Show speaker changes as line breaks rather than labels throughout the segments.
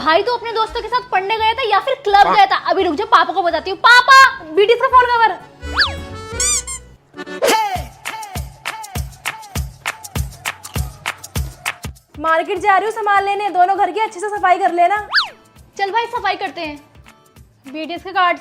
भाई तो अपने दोस्तों के साथ पढ़ने गया था या फिर क्लब गया था? अभी रुक जा, पापा को बताती हूँ। पापा, बीटीएस का फोन कवर।
मार्केट जा रही हूँ सामान लेने, दोनों घर की अच्छे से सफाई कर लेना।
चल भाई सफाई करते हैं। बीटीएस के कार्ड्स।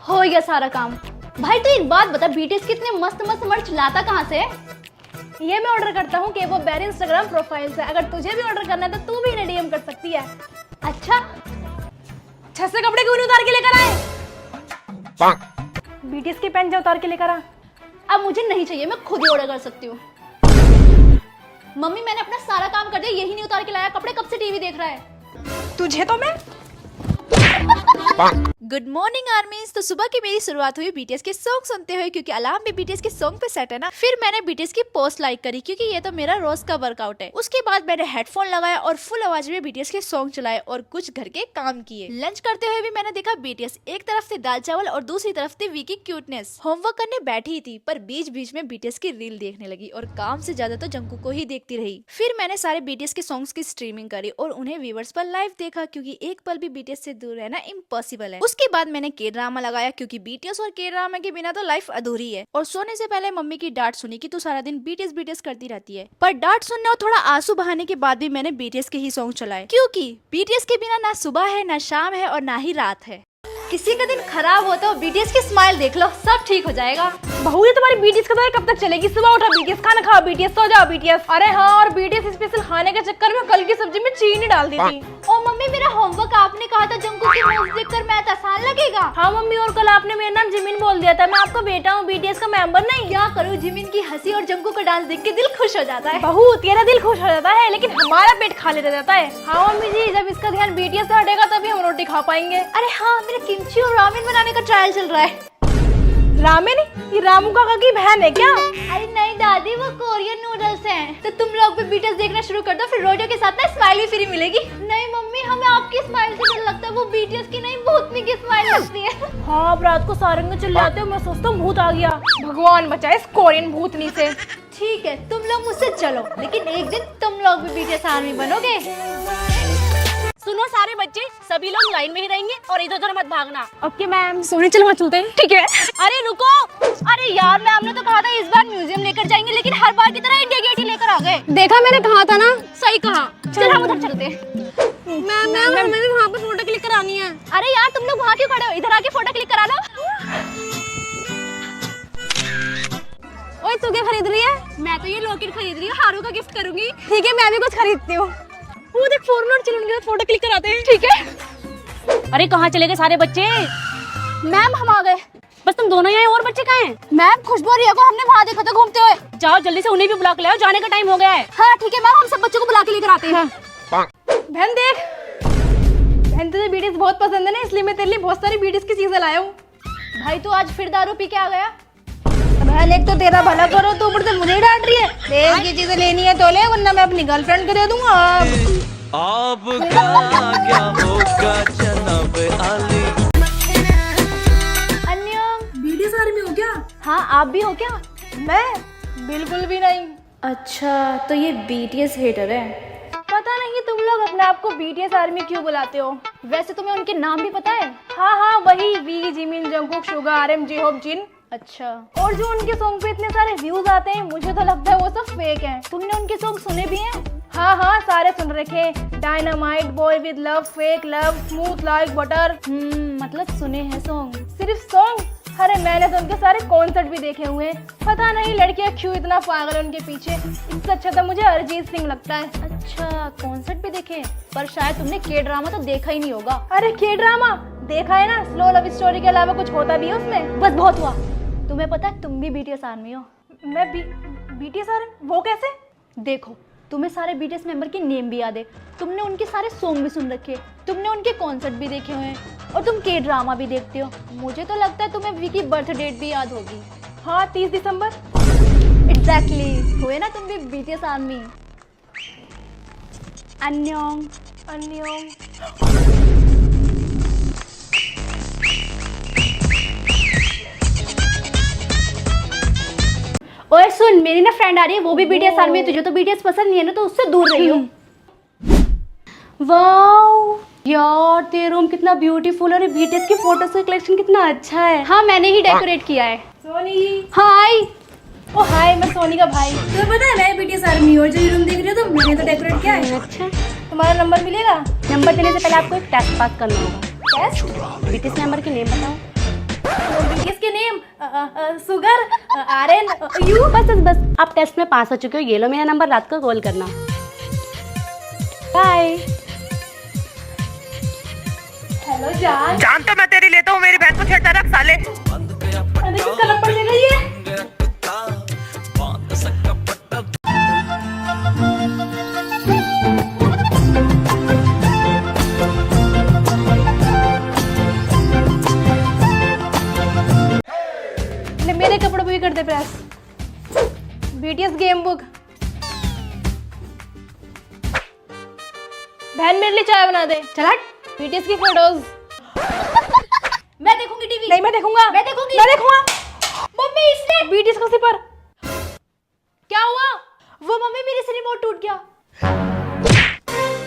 हो गया सारा काम। भाई तो एक बात बता, बीटीएस कितने मस्त मस्त मर्च लाता कहाँ से है?
ये मैं ऑर्डर करता हूँ कि वो बेरी इंस्टाग्राम प्रोफाइल से। अगर तुझे भी ऑर्डर करना है तो तू भी इन्हें डीएम कर सकती है।
अच्छा,
छत से कपड़े क्यों नहीं उतार के लेकर आए? बीटीएस की पेन जो उतार के लेकर आ।
अब मुझे नहीं चाहिए, मैं खुद ही ऑर्डर कर सकती हूँ। मम्मी मैंने अपना सारा काम कर दिया, यही नहीं उतार के लाया कपड़े, कब से टीवी देख रहा है?
तुझे तो मैं
गुड मॉर्निंग आर्मीज। तो सुबह की मेरी शुरुआत हुई बीटीएस के सॉन्ग सुनते हुए, क्योंकि अलार्म भी बीटीएस के सॉन्ग पे सेट है ना। फिर मैंने बीटीएस की पोस्ट लाइक करी, क्योंकि ये तो मेरा रोज का वर्कआउट है। उसके बाद मैंने हेडफोन लगाया और फुल आवाज में बीटीएस के सॉन्ग चलाए और कुछ घर के काम किए। लंच करते हुए भी मैंने देखा बीटीएस, एक तरफ से दाल चावल और दूसरी तरफ से वीकी क्यूटनेस। होमवर्क करने बैठी थी पर बीच बीच में बीटीएस की रील देखने लगी और काम से ज्यादा तो जंकू को ही देखती रही। फिर मैंने सारे बीटीएस के सॉन्ग्स की स्ट्रीमिंग करी और उन्हें व्यूअर्स पर लाइव देखा, क्योंकि एक पल भी बीटीएस से दूर रहना इम्पॉसिबल है। उसके बाद मैंने के ड्रामा लगाया, क्योंकि बीटीएस और के ड्रामा के बिना तो लाइफ अधूरी है। और सोने से पहले मम्मी की डांट सुनी कि तू सारा दिन बीटीएस बीटीएस करती रहती है। पर डांट सुनने और थोड़ा आंसू बहाने के बाद भी मैंने बीटीएस के ही सॉन्ग चलाए, क्योंकि बीटीएस के बिना ना सुबह है, ना शाम है और ना ही रात है।
किसी का दिन खराब होता है, बीटीएस की स्माइल देख लो, सब ठीक हो जाएगा।
बहू, ये तुम्हारी बीटीएस का दौर कब तक चलेगी? सुबह उठा बीटीएस, खाना खाओ बीटीएस, सो जाओ बीटीएस। अरे हाँ, और बीटीएस स्पेशल खाने के चक्कर में कल की सब्जी में चीनी डाल दी थी।
ओ मम्मी, मेरा होमवर्क आपने कहा था जंकू की मूवी देखकर मैथ आसान लगेगा।
हाँ मम्मी, और कल आपने मेरा नाम जिमिन बोल दिया था। मैं आपका बेटा हूँ, बीटीएस का मेंबर नहीं।
क्या करूँ, जिमिन की हंसी और जंकू का डांस देख के दिल खुश हो जाता है।
बहू, तेरा दिल खुश हो जाता है लेकिन हमारा पेट खाली रह जाता है। हाँ मम्मी जी, जब इसका ध्यान बीटीएस से हटेगा तभी हम रोटी खा पाएंगे।
अरे हाँ, मेरा किमची और रामेन बनाने का ट्रायल चल रहा है।
रामेन? ये रामू काका की बहन है क्या?
अरे नहीं दादी, वो कोरियन नूडल्स हैं। तो तुम लोग भी बीटीएस देखना शुरू कर दो, फिर रोटियों के साथ ना स्माइल भी फ्री मिलेगी। नहीं मम्मी, हमें आपकी स्माइल से डर लगता है, वो बीटीएस की नहीं भूतनी की स्माइल लगती है।
हाँ, अब रात को सारंग चिल्लाते हो, मैं सोचता हूँ भूत आ गया। भगवान बचाए इस कोरियन भूतनी से।
ठीक है, तुम लोग मुझसे चलो, लेकिन एक दिन तुम लोग भी बीटीएस आर्मी बनोगे।
सुनो सारे बच्चे, सभी लोग लाइन में ही रहेंगे और इधर उधर मत भागना।
Okay ma'am. सोनी चलो वहाँ चलते हैं। ठीक है।
अरे रुको, अरे यार मैम ने तो कहा था इस बार म्यूजियम लेकर जाएंगे, लेकिन हर बार की तरह इंडिया गेट ही लेकर आ गए।
देखा, मैंने कहा था ना।
सही कहा, चल हम उधर चलते हैं।
मैम हमें वहाँ पर फोटो क्लिक करानी है।
अरे यार तुम लोग वहाँ क्यों खड़े हो, इधर आके फोटो क्लिक करा लो।
ओए, तू क्या खरीद रही है?
मैं तो ये लॉकेट खरीद रही हूँ, हारू का गिफ्ट करूंगी।
ठीक है, मैं भी कुछ खरीदती हूँ। वो देख, फॉर्मर चलो उनके साथ फोटो क्लिक कराते हैं।
ठीक है। अरे कहाँ चले गए सारे बच्चे?
मैम हम आ गए।
बस तुम दोनों ही आए, और बच्चे कहाँ हैं?
मैम, खुशबू और रिया को हमने वहाँ देखा था घूमते हुए।
जाओ जल्दी से उन्हें भी बुला के लाओ, जाने का टाइम हो गया है।
हाँ ठीक है मैम, हम सब बच्चों को बुला के लेकर आते हैं।
बहन देख, बहन तुझे बीटीएस बहुत पसंद है ना, इसलिए मैं तेरे लिए बहुत सारी बीटीएस की चीजें लाया हूँ।
भाई तू आज फिर दारू पी के आ गया?
बहन, एक तो तेरा भला करो, तो ऊपर से मुझे ही डांट रही है। देख, ये चीजें लेनी है तो ले, वरना मैं अपनी गर्लफ्रेंड को दे दूंगा।
क्या होगा जनाब आली।
अन्यम,
बीटीएस आर्मी हो क्या?
हाँ आप भी हो क्या?
मैं बिल्कुल भी नहीं।
अच्छा, तो ये बीटीएस हेटर है।
पता नहीं तुम लोग अपने आप को बीटीएस आर्मी क्यों बुलाते हो।
वैसे तुम्हें उनके नाम भी पता है?
हाँ, वही V, Jimin, Jungkook, Suga, RM, J-Hope, Jin.
अच्छा,
और जो उनके सॉन्ग पे इतने सारे व्यूज आते हैं, मुझे तो लगता है वो सब फेक हैं।
तुमने उनके सॉन्ग सुने भी हैं?
हाँ, सारे सुन रखे। Dynamite, boy with love, fake love, smooth like butter.
मतलब सुने हैं सॉन्ग?
सिर्फ सॉन्ग? अरे मैंने तो उनके सारे कॉन्सर्ट भी देखे हुए हैं। पता नहीं लड़कियां क्यों इतना पागल है उनके पीछे। इससे अच्छा तो मुझे अरिजीत सिंह लगता है।
अच्छा, कॉन्सर्ट भी देखे, पर शायद तुमने के ड्रामा तो देखा ही नहीं होगा।
अरे के ड्रामा देखा है ना, स्लो लव स्टोरी के अलावा कुछ होता भी है उसमें।
बस बहुत हुआ। तुम्हें पता है तुम भी बीटीएस आर्मी हो?
मैं बीटीएस आर्मी? वो कैसे?
देखो, तुम्हें सारे बीटीएस मेंबर के नेम भी याद है, तुमने उनके सारे सॉन्ग भी सुन रखे, तुमने उनके कॉन्सर्ट भी देखे हुए हैं और तुम के ड्रामा भी देखते हो। मुझे तो लगता है तुम्हें वी की बर्थ डेट भी याद होगी।
हाँ, 30 दिसंबर।
एग्जैक्टली, हुए ना तुम भी बीटीएस आर्मी। अन्योंग। सुन, मेरी ना फ्रेंड आ रही है, वो भी बीटीएस आर्मी है, तुझे तो बीटीएस पसंद नहीं है ना, तो उससे दूर रही हो।
वाओ यार, तेरा रूम कितना ब्यूटीफुल है और बीटीएस की फोटोज का कलेक्शन कितना अच्छा है।
हाँ, मैंने ही डेकोरेट किया है।
सोनी,
हाय।
ओ हाय, मैं सोनी का भाई। तुम्हें पता है मैं बीटीएस आर्मी और जो ये रूम देख रही हो तो मैंने तो डेकोरेट किया है।
अच्छा,
तुम्हारा नंबर मिलेगा?
नंबर देने से पहले आपको एक टेस्ट पास करना होगा।
टेस्ट?
बीटीएस मेंबर के नेम बताओ।
बीटीएस के नेम सुगर, आर्यन, यू।
बस आप टेस्ट में पास हो चुके हो। ये लो मेरा नंबर, रात को कॉल करना। बाय।
हेलो जान।
जान तो मैं तेरी लेता हूँ, मेरी बहन को छेड़ता रख साले।
अरे किसका नंबर ले रही है? मेरे कपड़ों पे भी कर दे प्रेस। BTS game book. बहन मेरे लिए चाय बना दे।
चला।
बीटीएस की फोटोज।
मैं देखूंगी टीवी।
नहीं, मैं देखूंगा।
मैं देखूंगी।
मैं देखूंगा।
मम्मी, इसने
बीटीएस का सिपर। क्या हुआ?
वो मम्मी, मेरे से रिमोट टूट गया।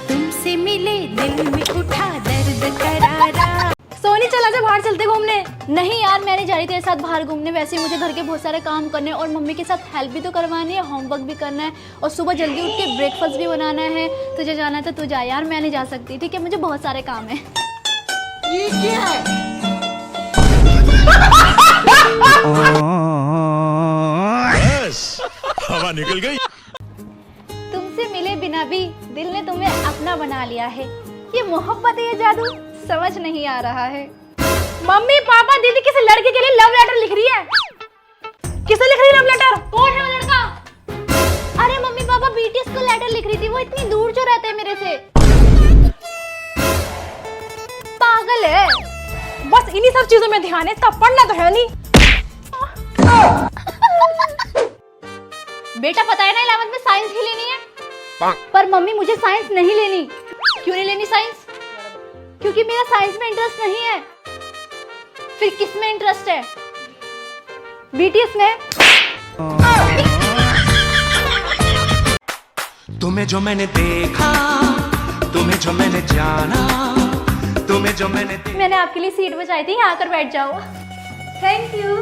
तुमसे मिले दिल में उठा दर्द करारा।
सोनी चला जा, बाहर चलते घूमने।
नहीं यार, मैं नहीं जा रही तेरे साथ बाहर घूमने। वैसे ही मुझे घर के बहुत सारे काम करने हैं और मम्मी के साथ हेल्प भी तो करवानी है, होमवर्क भी करना है और सुबह जल्दी उठ के ब्रेकफास्ट भी बनाना है। तुझे जाना है तो तू जा यार, मैं नहीं जा सकती। ठीक है, मुझे बहुत सारे काम है।
ये क्या है?
हवा निकल गई।
तुमसे मिले बिना भी दिल ने तुम्हें अपना बना लिया है। ये मोहब्बत है, ये जादू समझ नहीं आ रहा है।
मम्मी पापा दीदी किसी लड़के के लिए लव लेटर लिख रही है। किसे लिख रही है लव लेटर? कौन है वो लड़का?
अरे मम्मी पापा बीटीएस को लेटर लिख रही थी, वो इतनी दूर जो रहते हैं मेरे से। पागल है।
बस इन्हीं सब चीजों में ध्यान है, इसका पढ़ना तो है नहीं।
बेटा पता है ना 11th में साइंस ही लेनी है। पर मम्मी मुझे साइंस नहीं लेनी। क्यों नहीं लेनी साइंस? क्योंकि मेरा साइंस में इंटरेस्ट नहीं है। फिर किस में इंटरेस्ट है? बीटीएस में।
तुम्हें जो मैंने देखा, तुम्हें जो मैंने जाना, तुम्हें जो मैंने
मैंने आपके लिए सीट बचाई थी, यहाँ आकर बैठ जाओ।
Thank you.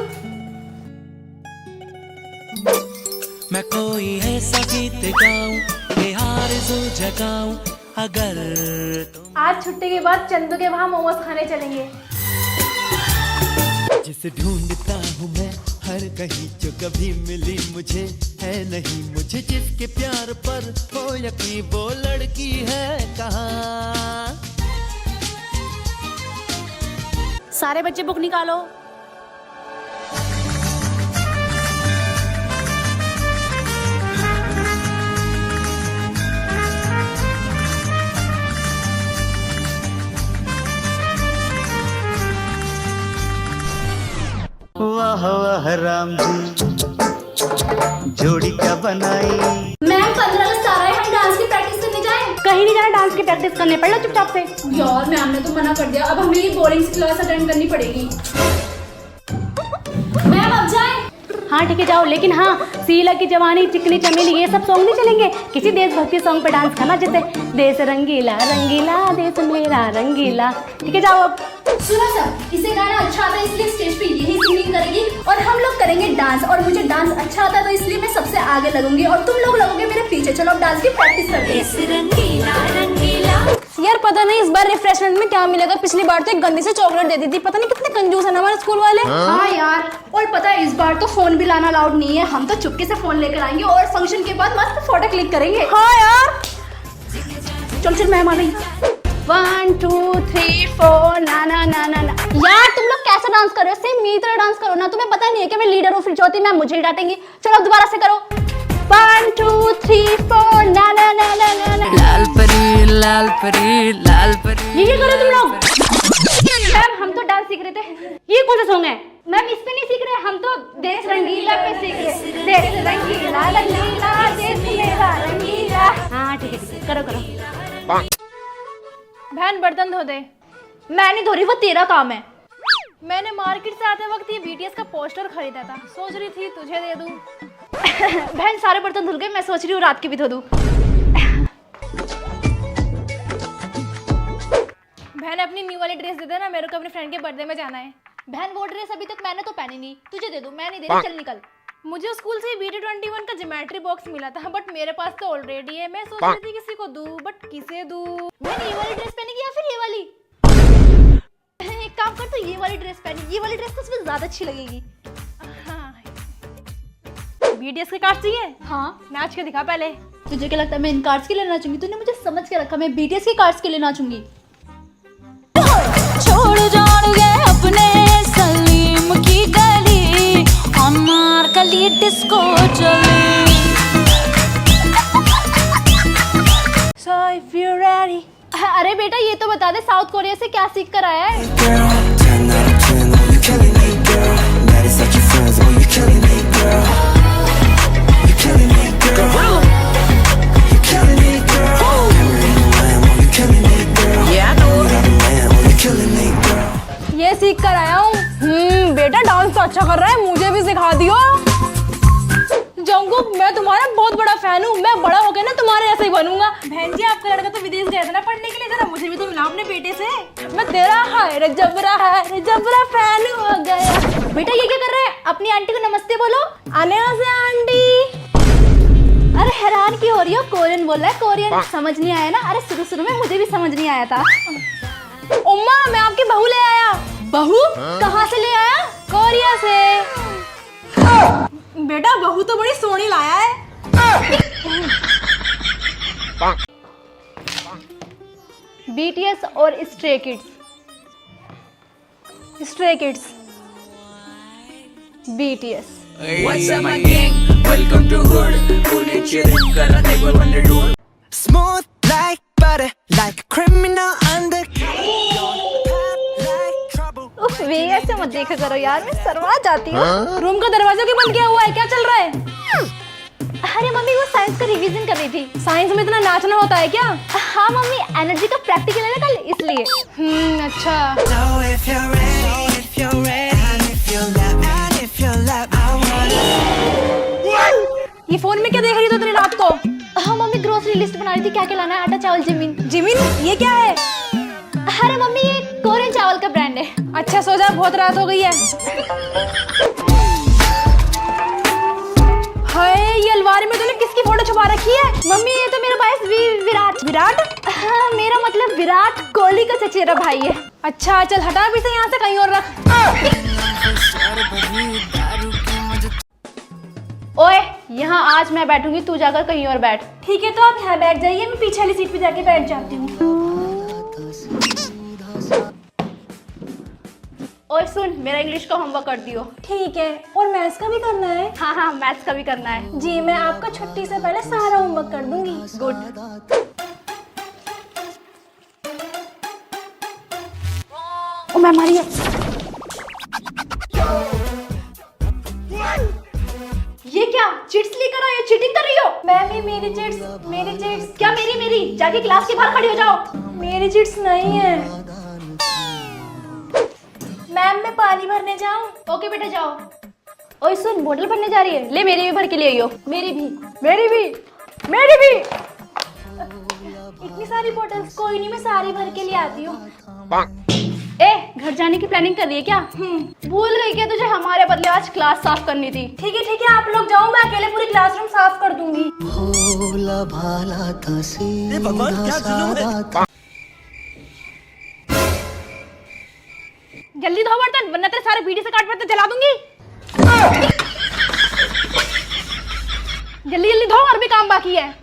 मैं कोई ऐसा गीत गाऊं कि आरज़ू जगाऊं अगर
आज छुट्टी के बाद चंदू के वहाँ मोमोज खाने चलेंगे।
जिसे ढूंढता हूँ मैं हर कहीं, जो कभी मिली मुझे है नहीं, मुझे जिसके प्यार पर हो यकीन, वो लड़की है कहाँ?
सारे बच्चे बुक निकालो।
वाह वाह राम जी, जोड़ी क्या बनाई।
मैम 15 अगस्त आ रहा है, हम डांस की प्रैक्टिस करने जाएं? कहीं नहीं जाना, डांस की प्रैक्टिस करने पड़ लो चुपचाप से।
यार मैम ने तो मना कर दिया, अब हमें ये बोरिंग सी क्लास अटेंड करनी पड़ेगी।
मैम अब जाएं? हाँ ठीक है जाओ, लेकिन हाँ सीला की जवानी, चिकनी चमेली, ये सब सॉन्ग नहीं चलेंगे। किसी देशभक्ति सॉन्ग पे डांस करना, जैसे देश रंगीला रंगीला देश मेरा रंगीला। ठीक है जाओ अब।
सुनो सर, इसे गाना अच्छा आता है इसलिए स्टेज पे यही सिंगिंग करेगी और हम लोग करेंगे डांस। और मुझे डांस अच्छा आता है तो इसलिए मैं सबसे आगे लगूंगी और तुम लोग लगोगे मेरे पीछे। चलो अब डांस की प्रैक्टिस करते हैं। यार पता नहीं इस बार रिफ्रेशमेंट में क्या मिलेगा। पिछली बार तो एक गंदी से चॉकलेट दे दी थी। पता नहीं कितने कंजूस है ना हमारे स्कूल वाले। हाँ यार, और पता है इस बार तो फोन भी लाना अलाउड नहीं है। हम तो चुपके से फोन लेकर आएंगे और फंक्शन के बाद मस्त फोटो क्लिक करेंगे। हाँ यार, चल मैं आ गई।
1 2 3 4 ना ना ना ना ना। यार तुम लोग कैसे डांस कर रहे हो? सेम मेरी तरह डांस करो ना। तुम्हें पता नहीं है कि मैं लीडर हूँ, फिर चौथी मैम मुझे ही डांटेंगी। चलो दोबारा से करो। 1 2 3 4 ना ना ना ना ना ना।
लाल परी लाल परी लाल परी।
ये करो तुम लोग। मैम हम तो डांस सीख रहे थे। ये कौन सा सॉन्ग है? मैम इस पे नहीं सीख रहे, हम तो देश रंगीला पे सीख रहे। देश रंगीला रंगीला देश मेरा रंगीला। हाँ ठीक है करो करो।
बहन बर्तन धो दे।
मैं नहीं धो रही, वो तेरा काम है।
मैंने मार्केट से आते वक्त ये बीटीएस का पोस्टर खरीदा था, सोच रही थी तुझे दे दूं।
बहन सारे बर्तन धुल गए, मैं सोच रही हूँ रात के भी धो दूँ।
बहन अपनी न्यू वाली ड्रेस दे देना, मेरे को अपने फ्रेंड के बर्थडे में जाना है।
बहन वो ड्रेस अभी तक मैंने तो पहनी नहीं, तुझे दे दूँ। मैं नहीं दे रही, चल निकल।
मुझे स्कूल से BT21 का ज्योमेट्री बॉक्स मिला था, बट मेरे पास तो ऑलरेडी है। मैं सोच रही थी किसी को दूं, बट किसे दूं?
मैंने ये वाली ड्रेस पहनेगी या फिर ये वाली? एक काम कर, तो ये वाली ड्रेस पहनी। ये वाली ड्रेस तो उसमें ज्यादा अच्छी लगेगी।
हाँ। BTS के कार्ड चाहिए?
हाँ,
नाच के दिखा पहले।
तुझे क्या लगता है मैं इन कार्ड्स के लिए नाचूंगी? तूने मुझे समझ के रखा, मैं BTS के कार्ड्स के लिए नाचूंगी।
छोड़ जाओगे अपने सलीम की गली, अनारकली डिस्को चली।
So if you're ready.
अरे बेटा ये तो बता दे, साउथ कोरिया से क्या सीख कर आया है?
Girl, 10 out of 10, oh you killing me, girl. That is such your friends, oh you killing me, girl. You killing me, girl. You killing me, girl. Cameron and Lamb, oh you killing me, girl. Yeah, I know. You got a man, oh you killing me, girl.
ये सीख कर आया हूँ। बेटा dance तो अच्छा कर रहा है, मुझे भी सिखा दियो। जंगकुक, मैं तुम्हारा बहुत बड़ा फैन हूँ। मैं बड़ा होकर ना तुम्हारे ऐसे ही बनूंगा। बहन जी आपका लड़का तो विदेश गया था ना पढ़ने के लिए, जरा मुझे भी तो मिला अपने बेटे से। मैं तेरा हाय जबरा फैन हो गया।
बेटा ये क्या कर रहा है? अपनी आंटी को नमस्ते बोलो।
आने से आंटी।
अरे हैरान क्यों हो रही हो? कोरियन बोल रहा है, कोरियन समझ नहीं आया ना? अरे शुरू में मुझे भी समझ नहीं आया था।
उम्मा मैं आपकी बहू ले आया।
बहू? कहाँ से ले आया?
कोरिया से। बेटा बहू तो बड़ी सोनी लाया है।
BTS और stray kids.
Stray kids.
BTS।
What's up my gang? Welcome to hood. Pune chillin' kara table on the door.
Smooth like butter, like a criminal undercover. Like trouble.
उफ वे ऐसे मत देखा करो यार, मैं शर्मा जाती हूँ।
रूम का दरवाजा क्यों बंद किया हुआ है? क्या चल रहा है?
अरे मम्मी वो साइंस का रिवीजन कर रही थी।
साइंस में इतना नाचना होता है क्या?
हाँ मम्मी, एनर्जी का प्रैक्टिकल है ना कल, इसलिए।
अच्छा।
So if you're ready, and if you're left, I wanna.
ये फोन में क्या देख रही थी इतनी रात को?
हाँ मम्मी, ग्रोसरी लिस्ट बना रही थी, क्या क्या लाना है, आटा चावल जिमिन।
जिमिन ये क्या है?
अरे मम्मी ये कोरियन चावल का ब्रांड है।
अच्छा सो जा, बहुत रात हो गई है। हाय ये अलमारी में तूने किसकी फोटो छुपा रखी है?
मम्मी ये तो मेरा भाई विराट।
विराट?
हाँ मेरा मतलब विराट कोहली का चचेरा भाई है।
अच्छा चल हटा भी से यहाँ से कहीं और रख।
ओए यहाँ आज मैं बैठूंगी, तू जाकर कहीं और बैठ।
ठीक है तो आप यहाँ बैठ जाइए, मैं पीछे वाली सीट पे जाके बैठ जाती हूँ।
ओए सुन, मेरा इंग्लिश का होमवर्क कर दियो।
ठीक है, और मैथ्स का भी करना है?
हाँ मैथ्स का भी करना है।
जी मैं आपका छुट्टी से पहले सारा होमवर्क कर दूंगी।
गुड। ओ मैं मारी है। ये क्या चिट्स लेकर आई हो? चीटिंग कर रही हो?
मैम ये मेरी चिट्स।
क्या मेरी? जाके क्लास के बाहर खड़ी हो जाओ।
मेरी चिट्स नहीं है। मैम मैं पानी भरने जाऊं?
ओके बेटा जाओ। ओए सुन, बोतल भरने जा रही है, ले मेरी भी भर के ले आइयो। मेरी भी।
इतनी सारी बोतल्स? कोई नहीं, मैं सारी भर के ले आती हूँ।
ए घर जाने की प्लानिंग कर रही है क्या? भूल गई क्या तुझे हमारे बदले आज क्लास साफ करनी थी?
ठीक है आप लोग जाओ, मैं अकेले पूरी क्लासरूम साफ कर दूंगी।
भोला भाला था सीधा साधा।
जल्दी धो बर्तन, वरना तेरे सारे बीड़ी से काट बर्तन जला दूंगी। जल्दी धो, और भी काम बाकी है।